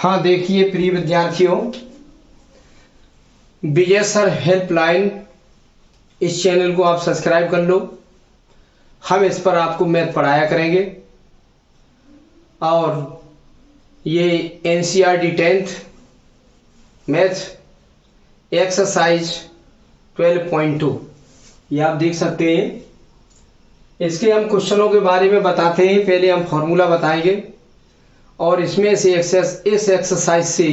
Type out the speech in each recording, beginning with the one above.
हाँ देखिए प्रिय विद्यार्थियों, विजय सर हेल्पलाइन इस चैनल को आप सब्सक्राइब कर लो। हम इस पर आपको मैथ पढ़ाया करेंगे और ये एनसीईआरटी 10th मैथ एक्सरसाइज 12.2 ये आप देख सकते हैं। इसके हम क्वेश्चनों के बारे में बताते हैं। पहले हम फॉर्मूला बताएंगे और इसमें से इस एक्सरसाइज से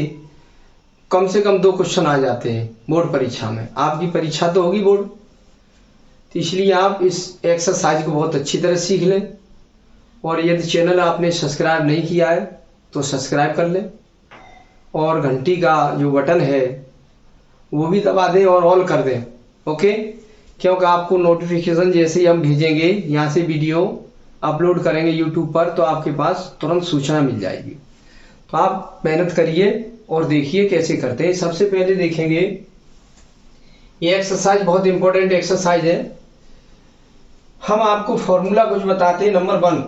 कम 2 क्वेश्चन आ जाते हैं बोर्ड परीक्षा में। आपकी परीक्षा तो होगी बोर्ड, तो इसलिए आप इस एक्सरसाइज को बहुत अच्छी तरह सीख लें। और यदि चैनल आपने सब्सक्राइब नहीं किया है तो सब्सक्राइब कर लें और घंटी का जो बटन है वो भी दबा दें और ऑल कर दें, ओके। क्योंकि आपको नोटिफिकेशन जैसे ही हम भेजेंगे, यहाँ से वीडियो अपलोड करेंगे यूट्यूब पर, तो आपके पास तुरंत सूचना मिल जाएगी। तो आप मेहनत करिए और देखिए कैसे करते हैं। सबसे पहले देखेंगे, ये एक्सरसाइज बहुत इंपॉर्टेंट एक्सरसाइज है। हम आपको फॉर्मूला कुछ बताते हैं। नंबर 1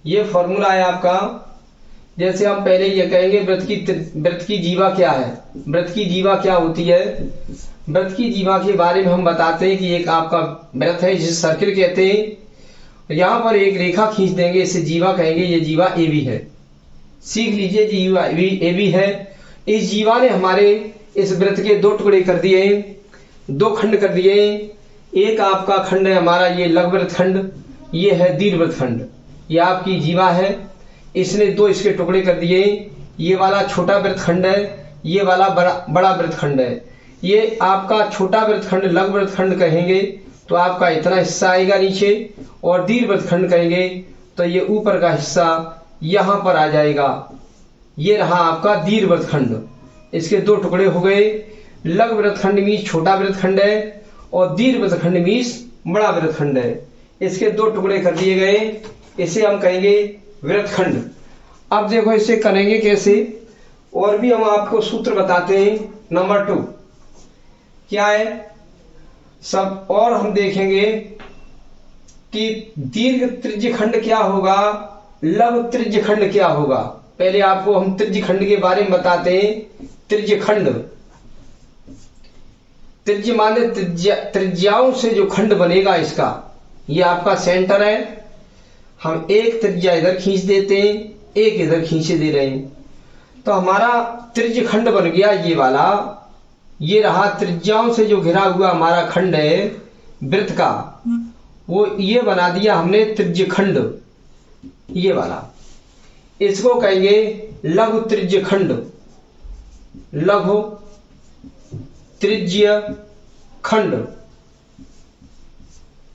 ये फॉर्मूला है आपका। जैसे हम पहले ये कहेंगे वृत्त की जीवा क्या है। वृत्त की जीवा क्या होती है? वृत्त की जीवा के बारे में हम बताते हैं कि एक आपका वृत्त है जिसे सर्किल कहते हैं। यहाँ पर एक रेखा खींच देंगे, इसे जीवा कहेंगे। ये जीवा ए बी है, सीख लीजिए। जीवा ए बी है। इस जीवा ने हमारे इस वृत्त के 2 टुकड़े कर दिए, 2 खंड कर दिए। एक आपका खंड है हमारा ये लघुवृत्त खंड, ये है दीर्घवृत्त खंड। ये आपकी जीवा है, इसने 2 इसके टुकड़े कर दिए। ये वाला छोटा वृत्त खंड है, ये वाला बड़ा वृत्त खंड है। ये आपका छोटा वृत्त खंड लघुवृत्त खंड कहेंगे तो आपका इतना हिस्सा आएगा नीचे, और दीर्घवृत्त खंड कहेंगे तो ये ऊपर का हिस्सा यहां पर आ जाएगा। ये रहा आपका दीर्घवृत्त खंड। इसके 2 टुकड़े हो गए। लघुवृत्त खंड मीन्स छोटा वृत्त खंड है और दीर्घवृत्त खंड मीन्स बड़ा वृत्त खंड है। इसके 2 टुकड़े कर दिए गए, इसे हम कहेंगे वृत्त खंड। अब देखो इसे करेंगे कैसे, और भी हम आपको सूत्र बताते हैं। नंबर 2 क्या है सब, और हम देखेंगे कि दीर्घ त्रिज्य खंड क्या होगा, लघु त्रिज्य खंड क्या होगा। पहले आपको हम त्रिज्य खंड के बारे में बताते हैं। त्रिज्य खंड, त्रिज्य माने त्रिज्याओं से जो खंड बनेगा इसका, ये आपका सेंटर है। हम एक त्रिज्या इधर खींच देते हैं, एक इधर खींचे दे रहे हैं, तो हमारा त्रिज्य खंड बन गया ये वाला। ये रहा त्रिज्याओं से जो घिरा हुआ हमारा खंड है वृत्त का, वो ये बना दिया हमने त्रिज्य खंड, ये वाला। इसको कहेंगे लघु त्रिज्य खंड, लघु त्रिज्य खंड।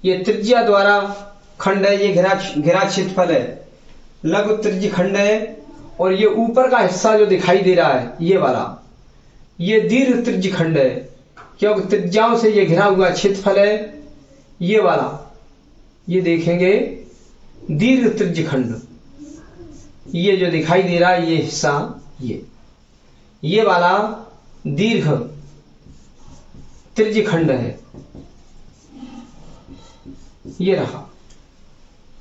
ये त्रिज्या द्वारा खंड है, ये घिरा क्षेत्रफल है, लघु त्रिज्य खंड है। और ये ऊपर का हिस्सा जो दिखाई दे रहा है ये वाला, ये दीर्घ त्रिज्य खंड है, क्योंकि त्रिज्याओं से ये घिरा हुआ क्षेत्रफल है। ये वाला ये देखेंगे दीर्घ त्रिज्य खंड, ये जो दिखाई दे रहा है ये हिस्सा, ये वाला दीर्घ त्रिज्य खंड है, ये रहा।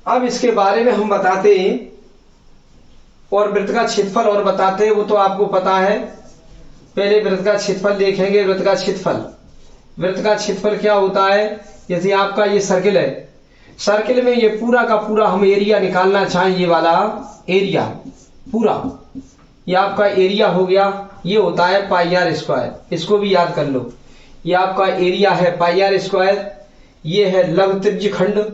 अब इसके बारे में हम बताते हैं और वृत्त का क्षेत्रफल और बताते हैं, वो तो आपको पता है। पहले वृत्त का क्षेत्रफल देखेंगे। वृत्त का क्षेत्रफल क्या होता है? जैसे आपका ये सर्किल है, सर्किल में ये पूरा का पूरा हम एरिया निकालना चाहें, ये वाला एरिया पूरा, ये आपका एरिया हो गया। ये होता है पाई आर स्क्वायर, इसको भी याद कर लो। ये आपका एरिया है पाई आर स्क्वायर। ये है लघु त्रिज्य खंड,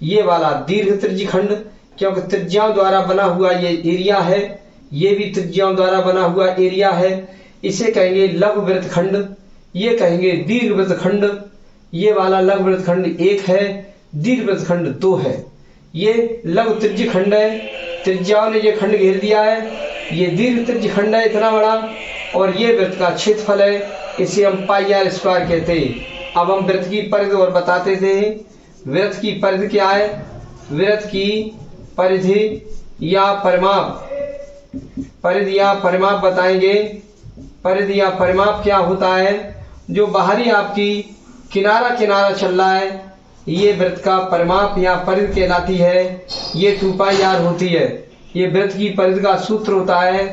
ये वाला दीर्घ त्रिज्य खंड, क्योंकि त्रिज्याओं द्वारा बना हुआ ये एरिया है, ये भी त्रिज्याओं द्वारा बना हुआ एरिया है। इसे कहेंगे लघु वृत्त खंड, ये कहेंगे दीर्घ वृत्त खंड। ये वाला लघु वृत्त खंड 1 है, दीर्घ वृत्त खंड 2 है। ये लघु त्रिज्य खंड है, त्रिज्याओं ने ये खंड घेर दिया है। ये दीर्घ त्रिज्य खंड है इतना बड़ा, और ये वृत्त का क्षेत्रफल है, इसे हम पाई आर स्क्वायर कहते हैं। अब हम वृत्त की परिधि और बताते थे। वृत्त की परिधि क्या है? वृत्त की परिधि या परिमाप, परिधि या परिमाप बताएंगे। परिधि या परिमाप क्या होता है? जो बाहरी आपकी किनारा चल रहा है, ये वृत्त का परिमाप या परिधि कहलाती है। ये 2 पाई आर होती है। ये वृत्त की परिधि का सूत्र होता है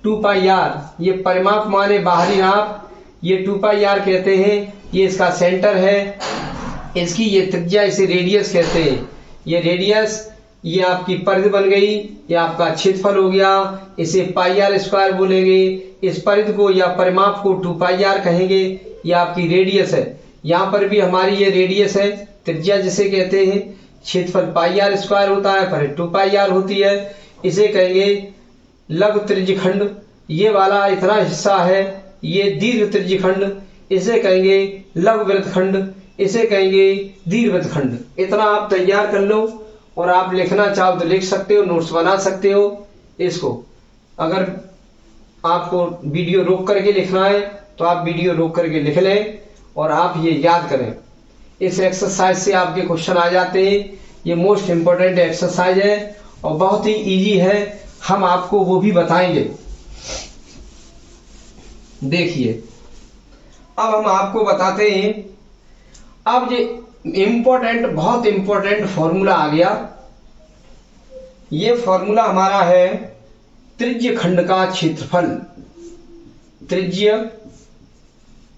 2 पाई आर, ये परिमाप माने बाहरी नाप, ये 2 पाई आर कहते हैं। ये इसका सेंटर है, इसकी ये त्रिज्या, इसे रेडियस कहते हैं। ये रेडियस, ये आपकी परिधि बन गई, ये आपका क्षेत्रफल हो गया, इसे पाई आर स्क्वायर बोलेंगे। इस परिधि को या परिमाप को 2 पाई आर कहेंगे। ये आपकी रेडियस है, यहाँ पर भी हमारी ये रेडियस है, त्रिज्या जिसे कहते हैं। क्षेत्रफल पाई आर स्क्वायर होता है, परिधि 2 पाई आर होती है। इसे कहेंगे लघु त्रिज्यखंड। ये वाला इतना हिस्सा है, ये दीर्घ त्रिज्यखंड। इसे कहेंगे लघु वृत्तखंड, इसे कहेंगे दीर्घ वृत्तखंड। इतना आप तैयार कर लो, और आप लिखना चाहो तो लिख सकते हो, नोट्स बना सकते हो इसको। अगर आपको वीडियो रोक करके लिखना है तो आप वीडियो रोक करके लिख लें और आप ये याद करें। इस एक्सरसाइज से आपके क्वेश्चन आ जाते हैं। ये मोस्ट इंपॉर्टेंट एक्सरसाइज है और बहुत ही इजी है, हम आपको वो भी बताएंगे। देखिए, अब हम आपको बताते हैं। अब ये इंपॉर्टेंट, बहुत इंपॉर्टेंट फॉर्मूला आ गया। ये फॉर्मूला हमारा है त्रिज्य खंड का क्षेत्रफल। त्रिज्य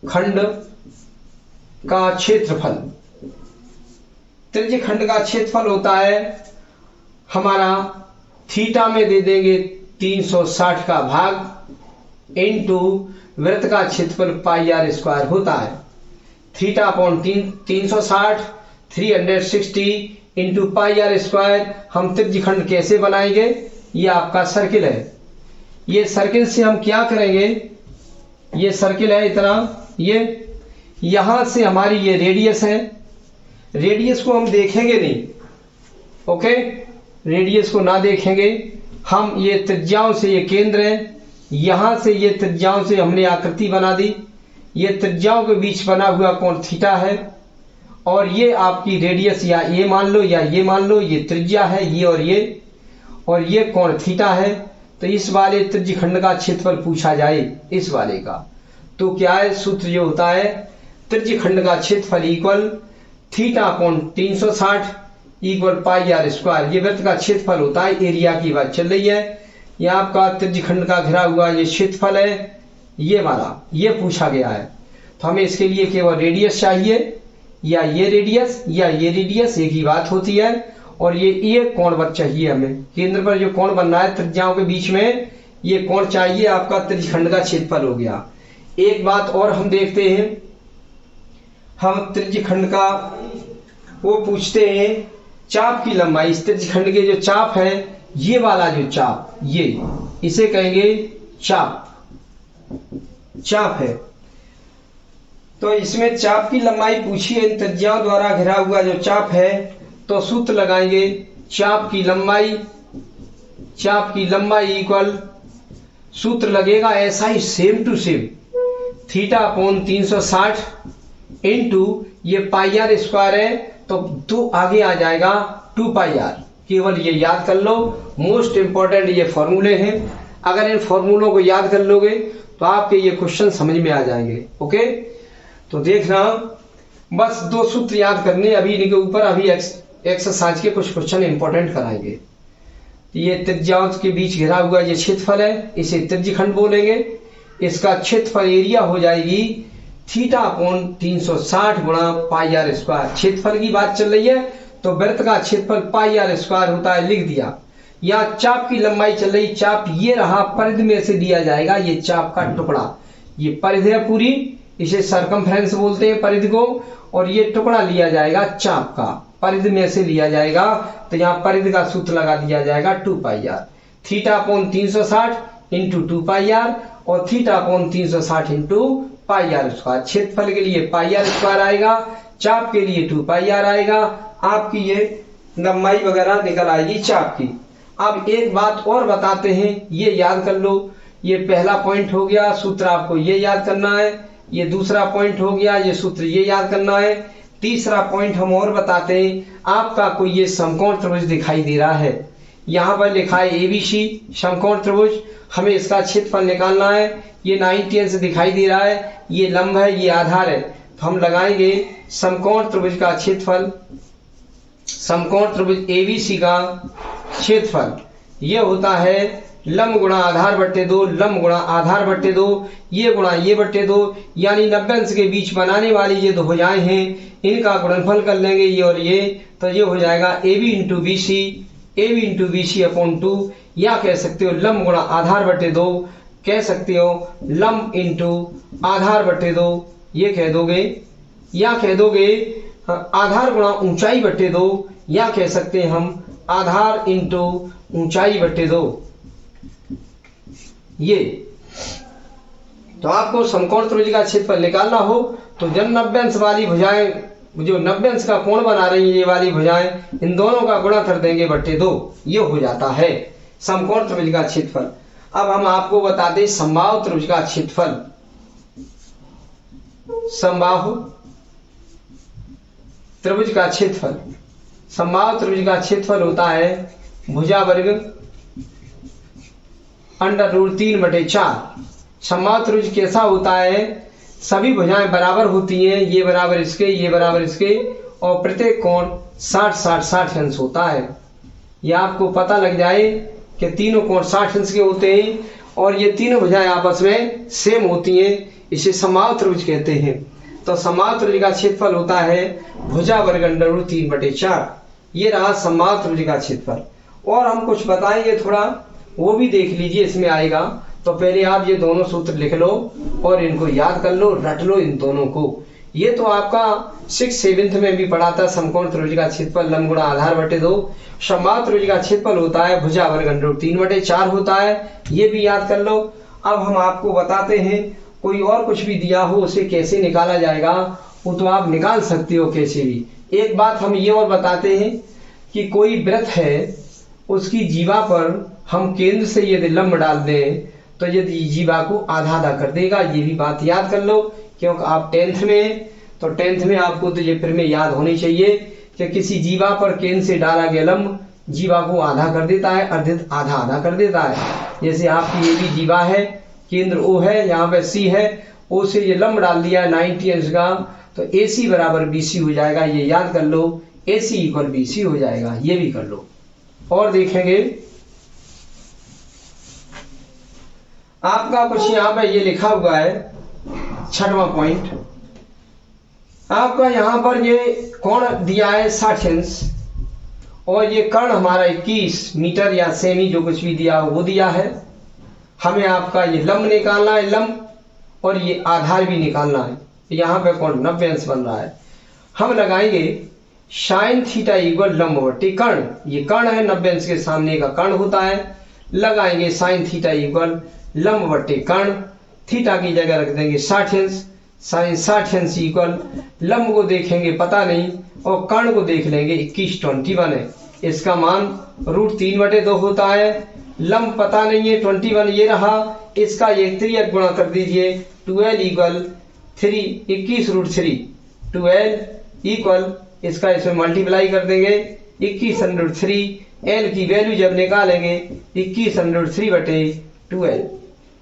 खंड का क्षेत्रफल, त्रिज्य खंड का क्षेत्रफल होता है हमारा, थीटा में दे देंगे 360 का भाग इनटू वृत्त का क्षेत्रफल पाई आर स्क्वायर होता है। Theta upon 360 360 into pi are square. हम त्रिज्यखंड कैसे बनाएंगे? ये आपका सर्किल है। ये सर्किल से हम क्या करेंगे? ये सर्किल है इतना, ये यहां से हमारी ये रेडियस है। रेडियस को हम देखेंगे नहीं, ओके, रेडियस को ना देखेंगे हम। ये त्रिज्याओं से ये केंद्र है, यहां से ये त्रिज्याओं से हमने आकृति बना दी। ये त्रिज्याओं के बीच बना हुआ कोण थीटा है, और ये आपकी रेडियस, या ये मान लो या ये मान लो, ये त्रिज्या है ये, और ये कोण थीटा है। तो इस वाले त्रिज्यखंड का क्षेत्रफल पूछा जाए, इस वाले का, तो क्या है? सूत्र जो होता है त्रिज्यखंड का क्षेत्रफल equal theta upon 360 equal pi are square. ये वृत्त का क्षेत्रफल होता है, एरिया की बात चल रही है। ये आपका त्रिज्यखंड का घिरा हुआ ये क्षेत्रफल है, ये वाला, ये पूछा गया है। तो हमें इसके लिए केवल रेडियस चाहिए, या ये रेडियस या ये रेडियस, एक ही बात होती है। और ये कोण बच चाहिए हमें, केंद्र पर जो कोण बनना है त्रिज्याओं के बीच में, ये कोण चाहिए। आपका त्रिज्यखंड का क्षेत्रफल हो गया। एक बात और हम देखते हैं, हम त्रिज्यखंड का वो पूछते हैं चाप की लंबाई। इस त्रिज्यखंड के जो चाप है, ये वाला जो चाप, ये इसे कहेंगे चाप, चाप है। तो इसमें चाप की लंबाई पूछी है, इन त्रिज्याओं द्वारा घिरा हुआ जो चाप है। तो सूत्र लगाएंगे चाप की लंबाई, चाप की लंबाई इक्वल, सूत्र लगेगा ऐसा ही same to same, theta upon 360 into ये पाई आर स्क्वायर है, तो 2 आगे आ जाएगा 2 पाई आर। केवल ये याद कर लो, मोस्ट इंपॉर्टेंट ये फॉर्मूले हैं। अगर इन फॉर्मूलों को याद कर लोगे तो आपके ये क्वेश्चन समझ में आ जाएंगे, ओके। तो देखना, बस 2 सूत्र याद करने अभी इनके ऊपर। अभी एक्सरसाइज के कुछ क्वेश्चन इंपॉर्टेंट कराएंगे। ये त्रिज्याओं के बीच घिरा हुआ ये क्षेत्रफल है, इसे त्रिज्यखंड बोलेंगे। इसका क्षेत्रफल एरिया हो जाएगी थीटा अपॉन 360 गुणा पाई आर स्क्वायर। क्षेत्रफल की बात चल रही है, तो वृत्त का क्षेत्रफल पाई आर स्क्वायर होता है, लिख दिया। यहाँ चाप की लंबाई चल रही, चाप ये रहा, परिधि में से दिया जाएगा ये चाप का टुकड़ा। ये परिधि है पूरी, इसे सरकमफ्रेंस बोलते हैं परिधि को, और ये टुकड़ा लिया जाएगा चाप का, परिधि में से लिया जाएगा। तो यहाँ परिधि का सूत्र लगा दिया जाएगा 2 pi r. Theta upon 360 into 2 pi r, और theta upon 360 into pi are square. क्षेत्रफल के लिए पाई आर स्क्वायर आएगा, चाप के लिए 2 पाई आर आएगा। आपकी ये लंबाई वगैरह निकल आएगी चाप की। अब एक बात और बताते हैं, ये याद कर लो। ये पहला पॉइंट हो गया, सूत्र आपको ये याद करना है। ये दूसरा पॉइंट हो गया, ये सूत्र ये याद करना है। तीसरा पॉइंट हम और बताते हैं, आपका कोई ये समकोण त्रिभुज दिखाई दे रहा है, यहाँ पर लिखा है ABC समकोण त्रिभुज। हमें इसका क्षेत्रफल निकालना है। ये 90 अंश दिखाई दे रहा है, ये लंब है, ये आधार है। तो हम लगाएंगे समकोण त्रिभुज का क्षेत्रफल, समकोण त्रिभुज ABC का क्षेत्रफल ये होता है लंब गुणा आधार बट्टे 2, लंब गुणा आधार बट्टे 2, ये गुणा ये बट्टे 2, यानी 90 अंश के बीच बनाने वाली ये दो भुजाएं हैं, इनका गुणनफल कर लेंगे ये और ये, तो ये हो जाएगा AB into B C upon 2, या कह सकते हो लंब गुणा आधार बट्टे 2, कह सकते हो लंब इंटू आधार बट्टे 2, ये कह दोगे, या कह दोगे आधार गुणा ऊंचाई बट्टे 2, या कह सकते हैं हम आधार इंटू ऊंचाई बट्टे 2। ये तो आपको समकोण त्रिभुज का क्षेत्रफल निकालना हो तो जब 90 अंश वाली भुजाएं, जो 90 अंश का कोण बना रही है ये वाली भुजाएं, इन दोनों का गुणा कर देंगे बट्टे 2, ये हो जाता है समकोण त्रिभुज का क्षेत्रफल। अब हम आपको बताते हैं समबाहु त्रिभुज का क्षेत्रफल। समबाहु त्रिभुज का क्षेत्रफल, समबाहु त्रिभुज का क्षेत्रफल होता है भुजा वर्ग √3/4। समबाहु त्रिभुज कैसा होता है, सभी भुजाएं बराबर होती हैं, ये बराबर इसके, ये बराबर इसके, और प्रत्येक कोण 60-60 अंश होता है। यह आपको पता लग जाए कि तीनों कोण 60 अंश के होते हैं और ये तीनों भुजाएं आपस में सेम होती हैं, इसे समबाहु त्रिभुज कहते हैं। तो समबाहु त्रिभुज का क्षेत्रफल होता है भुजा वर्ग √3/4। ये रहा समबाहु त्रिभुज का क्षेत्रफल। और हम कुछ बताएंगे थोड़ा, वो भी देख लीजिए, इसमें आएगा। तो पहले आप ये दोनों सूत्र लिख लो और इनको याद कर लो, रट लो इन दोनों को। ये तो आपका 6th-7th में भी पढ़ा था, समकोण त्रिभुज का क्षेत्रफल लंब गुणा आधार बट्टे 2। समबाहु त्रिभुज का क्षेत्रफल होता है भुजा वर्ग √3/4 होता है, ये भी याद कर लो। अब हम आपको बताते हैं कोई और कुछ भी दिया हो उसे कैसे निकाला जाएगा, वो तो आप निकाल सकते हो कैसे भी। एक बात हम ये और बताते हैं कि कोई वृत्त है, उसकी जीवा पर हम केंद्र से यदि लंब डाल दें तो यदि जीवा को आधा आधा कर देगा, ये भी बात याद कर लो, क्योंकि आप 10th में, तो 10th में आपको तो ये फिर में याद होनी चाहिए कि किसी जीवा पर केंद्र से डाला गया लंब जीवा को आधा कर देता है, अर्धित आधा आधा कर देता है। जैसे आपकी ये भी जीवा है, केंद्र O है, यहाँ पे C है, O से ये लंब डाल दिया 90 अंश का, तो AC बराबर BC हो जाएगा, ये याद कर लो, AC इक्वल BC हो जाएगा, ये भी कर लो। और देखेंगे आपका कुछ यहाँ पे ये लिखा हुआ है 6वां पॉइंट, आपका यहाँ पर ये कोण दिया है 60 अंश और ये कर्ण हमारा 21 मीटर या सेमी जो कुछ भी दिया हो वो दिया है। हमें आपका ये लंब निकालना है, लंब, और ये आधार भी निकालना है। यहाँ पे कोण 90 अंश बन रहा है। हम लगाएंगे sin थीटा इक्वल लंब बट्टे कर्ण, ये कर्ण है, 90 अंश के सामने का कर्ण होता है। लगाएंगे sin थीटा इक्वल लंब बट्टे कर्ण, थीटा की जगह रख देंगे 60 अंश, sin 60 अंश इक्वल लंब को देखेंगे पता नहीं और कर्ण को देख लेंगे 21 है, इसका मान √3/2 होता है। लंब पता नहीं है 21 ये रहा, इसका ये 3 गुणा कर दीजिए, 12 इक्वल 3, 21√3, 12 इक्वल इसका इसमें मल्टीप्लाई कर देंगे 21√3, एल की वैल्यू जब निकालेंगे 21√3/12,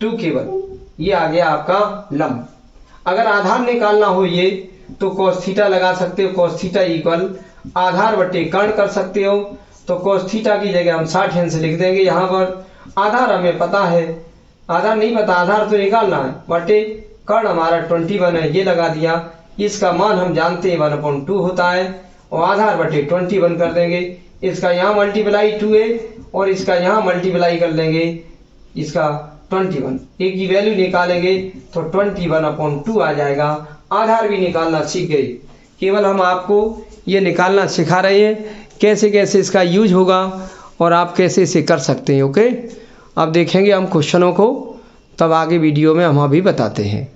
2 केवल, ये आ गया आपका लंब। अगर आधार निकालना हो ये तो cos थीटा लगा सकते हो, cos थीटा इक्वल आधार बट्टे कर्ण कर सकते हो। तो cos थीटा की जगह हम 60 अंश लिख देंगे। यहाँ पर आधार हमें पता है, आधार नहीं पता, आधार तो निकालना है, बट्टे कर्ण हमारा 21 है, ये लगा दिया। इसका मान हम जानते हैं 1/2 होता है और आधार बटे 21 कर देंगे। इसका यहाँ मल्टीप्लाई 2 है और इसका यहाँ मल्टीप्लाई कर लेंगे इसका 21, एक की वैल्यू निकालेंगे तो 21/2 आ जाएगा। आधार भी निकालना सीख गए, केवल हम आपको ये निकालना सिखा रहे हैं कैसे कैसे इसका यूज होगा और आप कैसे इसे कर सकते हैं। ओके, अब देखेंगे हम क्वेश्चनों को, तब आगे वीडियो में हम अभी बताते हैं।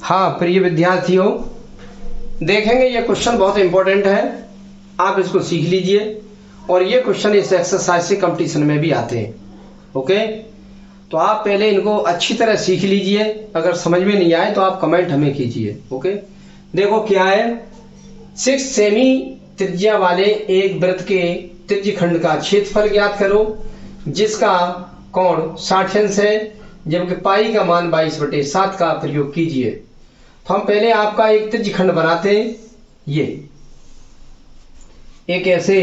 हाँ प्रिय विद्यार्थियों, देखेंगे ये क्वेश्चन बहुत इंपॉर्टेंट है, आप इसको सीख लीजिए और ये क्वेश्चन इस एक्सरसाइज से कंपटीशन में भी आते हैं। ओके, तो आप पहले इनको अच्छी तरह सीख लीजिए, अगर समझ में नहीं आए तो आप कमेंट हमें कीजिए। ओके, देखो क्या है, 6 सेमी त्रिज्या वाले एक वृत्त के त्रिज्यखंड का क्षेत्रफल ज्ञात करो जिसका कोण 60 अंश है, जबकि पाई का मान 22/7 का प्रयोग कीजिए। तो हम पहले आपका एक त्रिज्यखंड बनाते हैं, ये एक ऐसे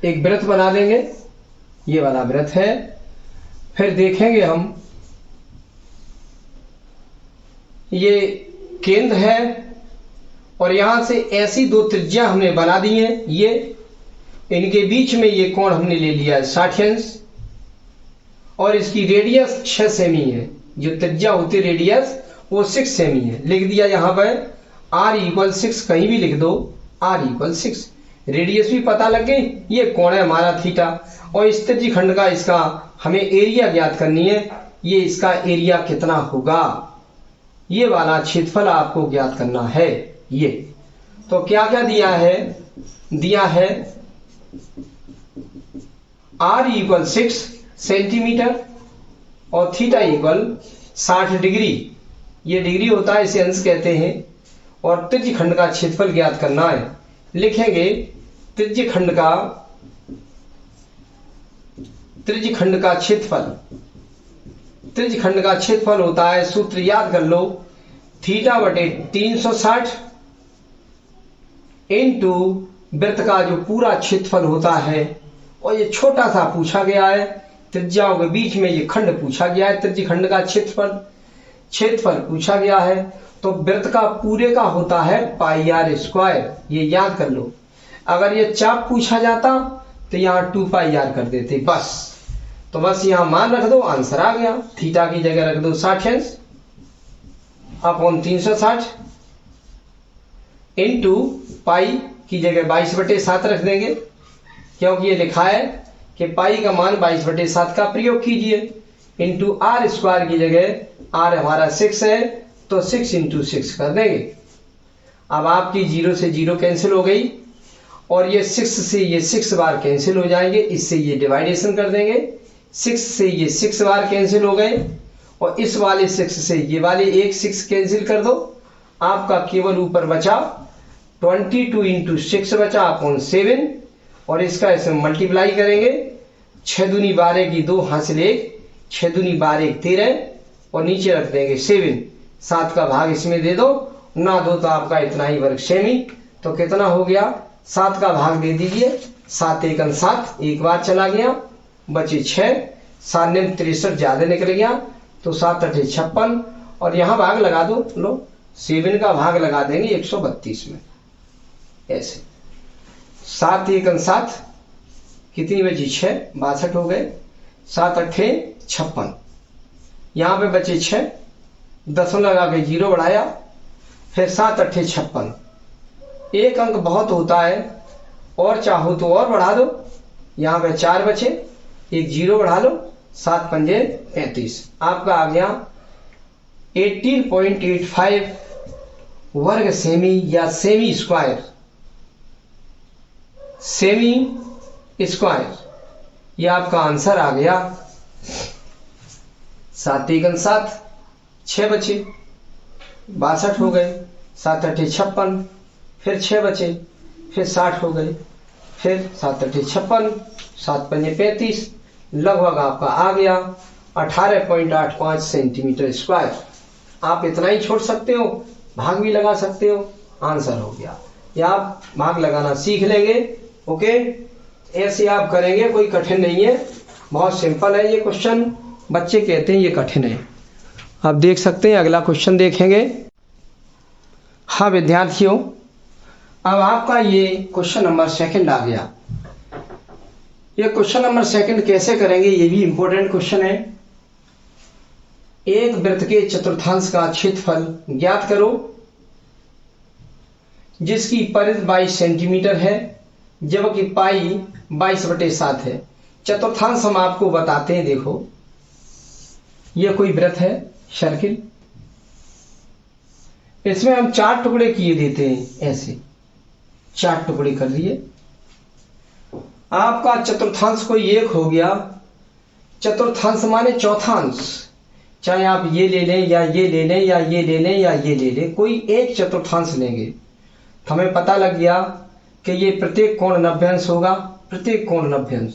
एक वृत्त बना देंगे ये वाला वृत्त है। फिर देखेंगे हम ये केंद्र है और यहां से ऐसी दो त्रिज्या हमने बना दी हैं, ये इनके बीच में ये कोण हमने ले लिया है 60 अंश और इसकी रेडियस 6 सेमी है। जो त्रिज्या होती है रेडियस वो 6 सेमी है। लिख दिया यहां पर r इक्वल 6, कहीं भी लिख दो r इक्वल 6। रेडियस भी पता लग गई, ये कोण है हमारा थीटा और इस त्रिज्य खंड का इसका हमें एरिया ज्ञात करनी है। ये इसका एरिया कितना होगा, ये वाला क्षेत्रफल आपको ज्ञात करना है। ये तो क्या क्या दिया है, दिया है r इक्वल 6 सेंटीमीटर और थीटा इक्वल 60 डिग्री, ये डिग्री होता है, इसे अंश कहते हैं। और त्रिज्य खंड का क्षेत्रफल ज्ञात करना है। लिखेंगे त्रिज्य खंड का क्षेत्रफल, त्रिज्य खंड का क्षेत्रफल होता है, सूत्र याद कर लो, थीटा बटे 360 इंटू वृत्त का जो पूरा क्षेत्रफल होता है। और ये छोटा सा पूछा गया है, त्रिज्याओं के बीच में ये खंड पूछा गया है, त्रिज्य खंड का क्षेत्रफल पूछा गया है। तो वृत्त का पूरे का होता है पाई आर स्क्वायर, ये याद कर लो। अगर ये चाप पूछा जाता तो यहाँ 2 पाई आर कर देते बस। तो बस यहाँ मान रख दो, आंसर आ गया। थीटा की जगह रख दो 60 अंश अपॉन 360 इंटू पाई की जगह 22/7 रख देंगे, क्योंकि ये लिखा है कि पाई का मान 22/7 का प्रयोग कीजिए। इंटू आर स्क्वायर की जगह आर हमारा 6 है तो 6 इंटू 6 कर देंगे। अब आपकी 0 से 0 कैंसिल हो गई और ये 6 से ये 6 बार कैंसिल हो जाएंगे, इससे ये डिवाइडेशन कर देंगे। 6 से ये 6 बार कैंसिल हो गए और इस वाले 6 से ये वाले एक 6 कैंसिल कर दो। आपका केवल ऊपर बचा 22 इंटू 6 बचा अपॉन 7 और इसका इसमें मल्टीप्लाई करेंगे। 6 दूनी 12 की 2 हासिल 1, 6 दूनी 12 13 और नीचे रख देंगे 7। 7 का भाग इसमें दे दो, ना दो तो आपका इतना ही वर्ग सेमी। तो कितना हो गया, 7 का भाग दे दीजिए, 7 1 7, एक बार चला गया, बचे 6, 7 ने 63 ज्यादा निकल गया तो 7 8 56 और यहाँ भाग लगा दो, लो 7 का भाग लगा देंगे 132 में। ऐसे 7 1 7 कितनी बची 6, 62 हो गए। 7 8 56, यहाँ पे बचे 6, 10 लगा के 0 बढ़ाया, फिर 7 8 56। एक अंक बहुत होता है और चाहो तो और बढ़ा दो, यहाँ पे 4 बचे, एक 0 बढ़ा लो, 7 पंजे 35। आपका आ गया 18.85 वर्ग सेमी या सेमी स्क्वायर, सेमी स्क्वायर, ये आपका आंसर आ गया। 7 1 7, 6 बचे, 62 हो गए। 7 8 56, फिर 6 बचे, फिर 60 हो गए, फिर 7 8 56, 7 पंजे 35, लगभग आपका आ गया 18.85 सेंटीमीटर स्क्वायर। आप इतना ही छोड़ सकते हो, भाग भी लगा सकते हो, आंसर हो गया। या आप भाग लगाना सीख लेंगे। ओके, ऐसे आप करेंगे, कोई कठिन नहीं है, बहुत सिंपल है ये क्वेश्चन। बच्चे कहते हैं ये कठिन है। आप देख सकते हैं, अगला क्वेश्चन देखेंगे। हाँ विद्यार्थियों, अब आपका ये क्वेश्चन नंबर 2 आ गया। ये क्वेश्चन नंबर 2 कैसे करेंगे, ये भी इंपॉर्टेंट क्वेश्चन है। एक वृत्त के चतुर्थांश का क्षेत्रफल ज्ञात करो जिसकी परिधि 22 सेंटीमीटर है जबकि पाई 22/7 है। चतुर्थांश हम आपको बताते हैं। देखो, यह कोई वृत्त है, सर्किल, इसमें हम 4 टुकड़े किए देते हैं, ऐसे 4 टुकड़े कर दिए। आपका चतुर्थांश कोई एक हो गया। चतुर्थांश माने चौथांश, चाहे आप ये ले लें या ये ले लें या ये ले लें या ये ले लें, कोई एक चतुर्थांश लेंगे तो हमें पता लग गया कि ये प्रत्येक कोण 90 अंश होगा, प्रत्येक कोण 90 अंश।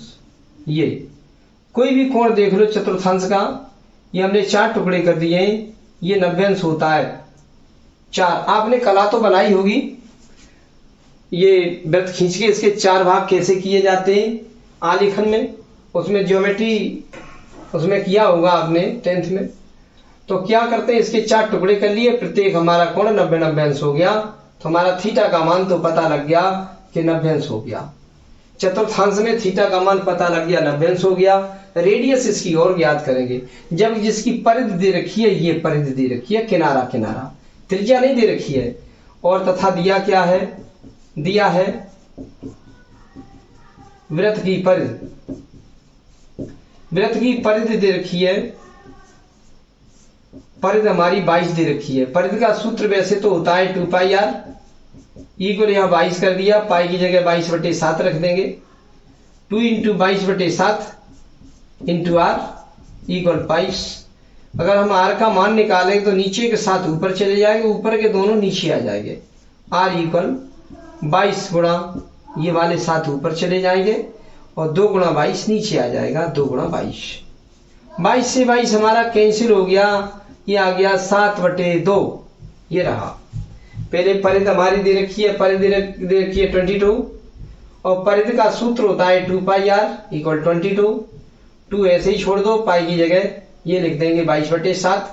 ये कोई भी कोण देख लो चतुर्थांश का, ये हमने 4 टुकड़े कर दिए, ये 90 अंश होता है 4। आपने कला तो बनाई होगी, ये वृत्त खींच के इसके 4 भाग कैसे किए जाते हैं आलेखन में, उसमें ज्योमेट्री उसमें किया होगा आपने 10th में। तो क्या करते हैं, इसके 4 टुकड़े कर लिए, प्रत्येक हमारा कोण 90 अंश हो गया। तो हमारा थीटा का मान तो पता लग गया कि 90 अंश हो गया। चतुर्थांश में थीटा का मान पता लग गया, 90 अंश हो गया। रेडियस इसकी और ज्ञात करेंगे। जब जिसकी परिधि दे रखी है, ये परिधि दे रखी है, किनारा किनारा, त्रिज्या नहीं दे रखी है। और तथा दिया क्या है, दिया है वृत्त की परिधि, वृत्त की परिधि दे रखी है। परिधि हमारी 22 दे रखी है। परिधि का सूत्र वैसे तो होता है 2πr, इक्वल यहाँ 22 कर दिया, पाई की जगह 22/7 रख देंगे। 2 × 22/7 इंटू आर इक्वल 22। अगर हम आर का मान निकालेंगे तो नीचे के साथ ऊपर चले जाएंगे, ऊपर के दोनों नीचे आ जाएंगे। आर इक्वल 22 गुणा ये वाले साथ ऊपर चले जाएंगे और 2 × 22 नीचे आ जाएगा, 2 × 22। 22 से 22 हमारा कैंसिल हो गया, ये आ गया 7/2। ये रहा। पहले परिधि हमारी दे रखी है, परिधि दे रखी है 22 और परिधि का सूत्र होता है 2πr इक्वल 22। 2 ऐसे ही छोड़ दो, पाई की जगह ये लिख देंगे 22/7।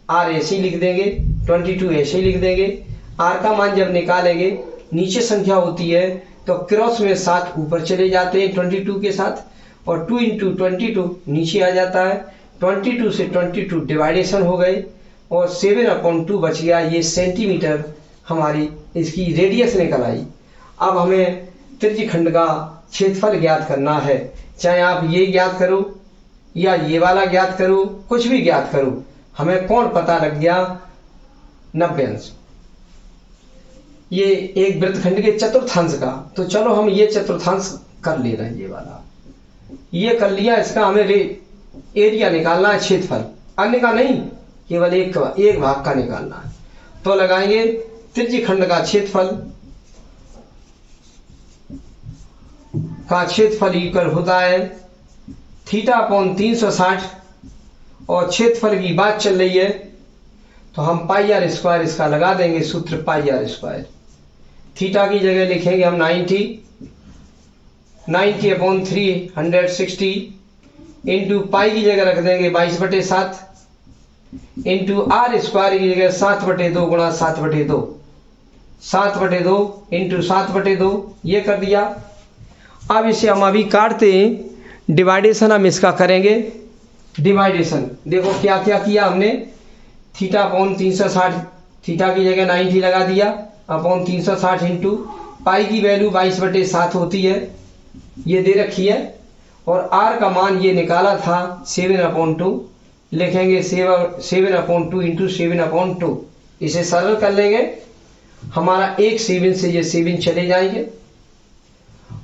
आर ऐसे ही लिख देंगे, 22 ऐसे ही लिख देंगे। आर का मान जब निकालेंगे नीचे संख्या होती है तो क्रॉस में 7 ऊपर चले जाते हैं 22 के साथ, और 2 × 22 नीचे आ जाता है। 22 से 22 डिवाइडेशन हो गए और 7/2 बच गया। ये सेंटीमीटर हमारी इसकी रेडियस निकल आई। अब हमें त्रिज्यखंड का क्षेत्रफल ज्ञात करना है। चाहे आप ये ज्ञात करो या ये वाला ज्ञात करो, कुछ भी ज्ञात करो, हमें कोण पता लग गया 90 अंश। ये एक वृत्तखंड के चतुर्थांश का। तो चलो हम ये चतुर्थांश कर ले रहे हैं, ये वाला ये कर लिया। इसका हमें एरिया निकालना है, क्षेत्रफल, अन्य का नहीं, केवल एक भाग का निकालना है। तो लगाएंगे त्रिज्यखंड का क्षेत्रफल इक्वल होता है θ/360 और क्षेत्रफल की बात चल रही है तो हम πr² इसका लगा देंगे, सूत्र πr²। थीटा की जगह लिखेंगे हम 90/360 इंटू पाई की जगह रख देंगे 22/7 इंटू r² की जगह 7/2 गुणा 7/2, 7/2 इंटू 7/2 ये कर दिया। अब इसे हम अभी काटते हैं, डिवाइडेशन हम इसका करेंगे। डिवाइडेशन देखो क्या क्या किया हमने, θ/360 थीटा की जगह 90 लगा दिया अपॉन 360 इंटू पाई की वैल्यू 22/7 होती है, ये दे रखी है, और r का मान ये निकाला था 7/2, लिखेंगे 7/2 इंटू 7/2। इसे सरल कर लेंगे, हमारा एक 7 से ये 7 चले जाएंगे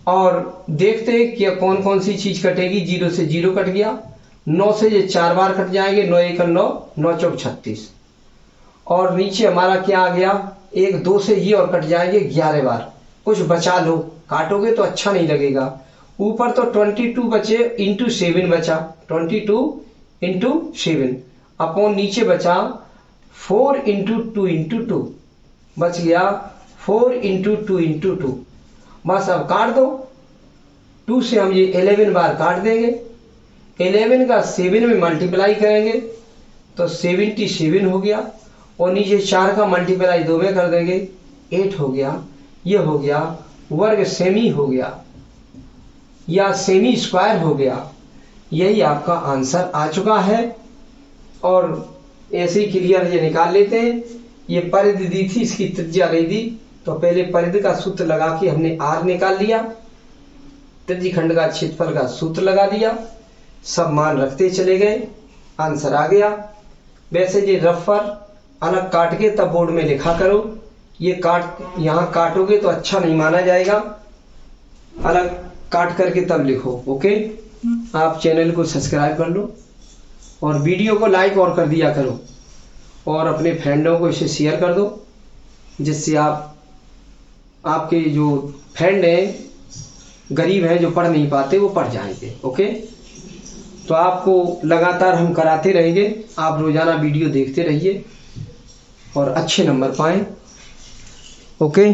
और देखते हैं कि कौन कौन सी चीज कटेगी। 0 से 0 कट गया, 9 से ये 4 बार कट जाएंगे, 9 × 9 9 × 36 और नीचे हमारा क्या आ गया, 1 2 से ये और कट जाएंगे 11 बार। कुछ बचा लो, काटोगे तो अच्छा नहीं लगेगा। ऊपर तो 22 बचे इंटू 7 बचा, 22 इंटू 7 अपॉन नीचे बचा 4 × 2 × 2 बच गया 4 × 2 × 2। बस अब काट दो, 2 से हम ये 11 बार काट देंगे, 11 का 7 में मल्टीप्लाई करेंगे तो 77 हो गया, और नीचे 4 का मल्टीप्लाई 2 में कर देंगे 8 हो गया। ये हो गया वर्ग सेमी हो गया या सेमी स्क्वायर हो गया। यही आपका आंसर आ चुका है। और ऐसे ही क्लियर ये निकाल लेते हैं। ये परिधि दी थी, इसकी त्रिज्या नहीं दी, तो पहले परिधि का सूत्र लगा के हमने r निकाल लिया, त्रिज्यखंड का क्षेत्रफल का सूत्र लगा दिया, सब मान रखते चले गए, आंसर आ गया। वैसे ये रफ पर अलग काट के तब बोर्ड में लिखा करो, ये यहाँ काटोगे तो अच्छा नहीं माना जाएगा, अलग काट करके तब लिखो। ओके, आप चैनल को सब्सक्राइब कर लो और वीडियो को लाइक और कर दिया करो, और अपने फ्रेंडों को इसे शेयर कर दो, जिससे आपके जो फ्रेंड हैं, गरीब हैं, जो पढ़ नहीं पाते, वो पढ़ जाएंगे। ओके, तो आपको लगातार हम कराते रहेंगे, आप रोजाना वीडियो देखते रहिए और अच्छे नंबर पाएं। ओके।